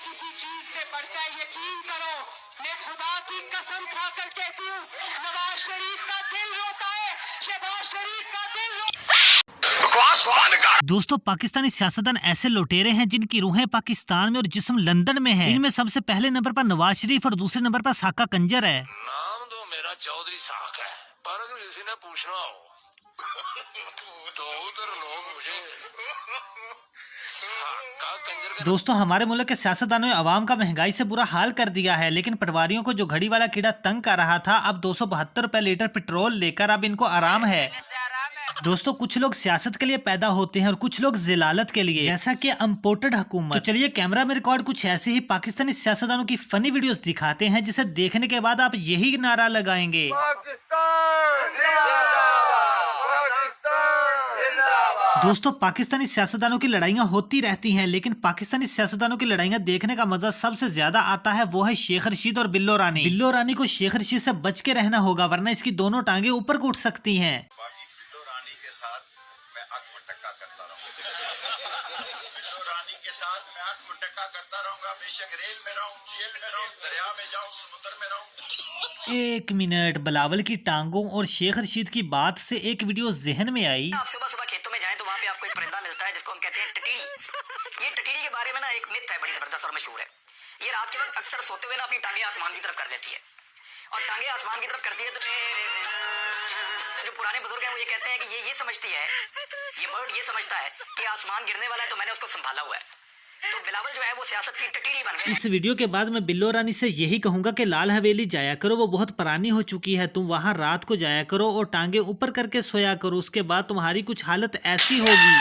किसी चीज में बढ़ता है, यकीन करो, मैं खुदा की कसम खाकर कहती हूँ, नवाज शरीफ का दिल रोता है, शहबाज शरीफ का दिल दोस्तों, पाकिस्तानी सियासतदान ऐसे लुटेरे हैं जिनकी रूहें पाकिस्तान में और जिस्म लंदन में है। इनमें सबसे पहले नंबर पर नवाज शरीफ और दूसरे नंबर पर साका कंजर है। नाम तो मेरा चौधरी साक है, पर अगर किसी ने पूछना हो तो उधर लोग मुझे साका कंजर का। दोस्तों, हमारे मुल्क के सियासतदानों ने अवाम का महंगाई से बुरा हाल कर दिया है, लेकिन पटवारियों को जो घड़ी वाला कीड़ा तंग कर रहा था, अब 272 रुपए लीटर पेट्रोल लेकर अब इनको आराम है। दोस्तों, कुछ लोग सियासत के लिए पैदा होते हैं और कुछ लोग जिलालत के लिए, जैसा कि इम्पोर्टेड हुकूमत। तो चलिए कैमरा में रिकॉर्ड कुछ ऐसे ही पाकिस्तानी सियासतदानों की फनी वीडियोस दिखाते हैं, जिसे देखने के बाद आप यही नारा लगाएंगे, दोस्तों, पाकिस्तानी सियासतदानों की लड़ाइयाँ होती रहती हैं, लेकिन पाकिस्तानी सियासतदानों की लड़ाइयाँ देखने का मजा सबसे ज्यादा आता है वो है शेख रशीद और बिल्लो रानी। बिल्लो रानी को शेख रशीद से बच के रहना होगा, वरना इसकी दोनों टांगे ऊपर को उठ सकती हैं। बिल्लो रानी के साथ मैं आंख मटक्का करता रहूंगा। बिल्लो रानी के साथ मैं आंख मटक्का करता रहूंगा, बेशक रेल में रहूं, जेल में रहूं, दरिया में जाऊं, समुद्र में रहूं। एक मिनट, बिलावल की टांगों और शेख रशीद की बात से एक वीडियो जहन में आई। आप सुबह सुबह खेतों में जाएं तो वहाँ पे आपको एक परिंदा मिलता है जिसको हम कहते हैं टटीरी। ये टटीरी के बारे में ना एक मिथ है, बड़ी जबरदस्त और मशहूर है। ये रात के वक्त अक्सर सोते हुए ना अपनी टांगे आसमान की तरफ कर देती है, और टांगे आसमान की तरफ करती है तो जो पुराने बुजुर्ग हैं वो ये कहते हैं कि ये समझती है, ये बर्ड ये समझता है कि आसमान गिरने वाला है तो मैंने उसको संभाला हुआ है। तो बिलावल जो है वो सियासत की टटीरी बन गई। इस वीडियो के बाद मैं बिल्लो रानी से यही कहूंगा कि लाल हवेली जाया करो, वो बहुत पुरानी हो चुकी है। तुम वहां रात को जाया करो और टांगे ऊपर करके सोया करो, उसके बाद तुम्हारी कुछ हालत ऐसी होगी।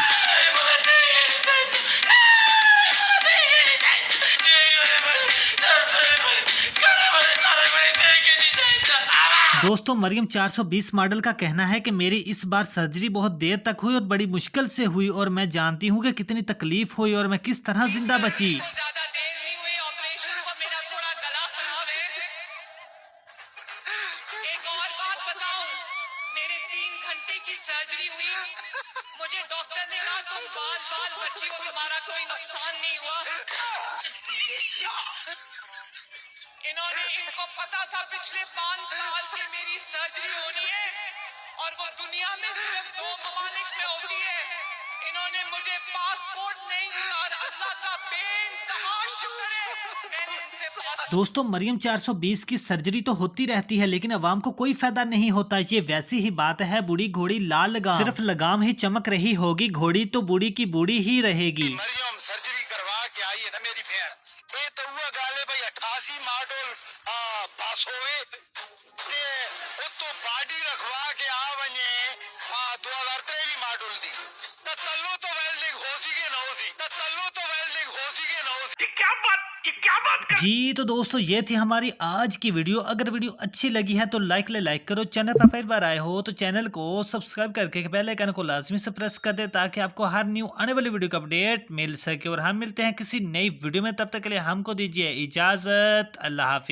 दोस्तों, मरियम 420 मॉडल का कहना है कि मेरी इस बार सर्जरी बहुत देर तक हुई और बड़ी मुश्किल से हुई, और मैं जानती हूँ कि कितनी तकलीफ हुई और मैं किस तरह जिंदा बची। ज्यादा देर नहीं हुई ऑपरेशन को, मेरा थोड़ा गला खराब है। एक और बात बताऊं, मेरे 3 घंटे की सर्जरी हुई, मुझे डॉक्टर ने कहा तुम बाल बच्ची हो, तुम्हारा कोई नुकसान नहीं हुआ। इनको पता था पिछले 5 साल की मेरी सर्जरी होनी है, और वो दुनिया में सिर्फ 2 ममालिक में होती है। इन्होंने मुझे पासपोर्ट नहीं दिया, और अल्लाह का बेइंतहा शुक्र है मैंने इनसे पासपोर्ट। दोस्तों, मरियम 420 की सर्जरी तो होती रहती है, लेकिन अवाम को कोई फायदा नहीं होता। ये वैसी ही बात है बूढ़ी घोड़ी लाल लगाम, सिर्फ लगाम ही चमक रही होगी, घोड़ी तो बूढ़ी की बूढ़ी ही रहेगी। मरियम सर्जरी करवा के आई है ना मेरी बहन, ये तो हुआ गाले भाई 88 मॉडल पास होवे ते ओ तो बॉडी रखवा के आ वने 2023 मॉडल दी त तल्लो तो वेल्डिंग हो सी के ना हो सी, त तल्लो तो वेल्डिंग हो सी के ना हो सी। ये क्या बात कर? जी तो दोस्तों, ये थी हमारी आज की वीडियो। अगर वीडियो अच्छी लगी है तो लाइक करो। चैनल पर पहली बार आए हो तो चैनल को सब्सक्राइब करके बेल आइकन को लाजमी से प्रेस कर दे, ताकि आपको हर न्यू आने वाली वीडियो का अपडेट मिल सके। और हम मिलते हैं किसी नई वीडियो में, तब तक के लिए हमको दीजिए इजाजत। अल्लाह हाफिज।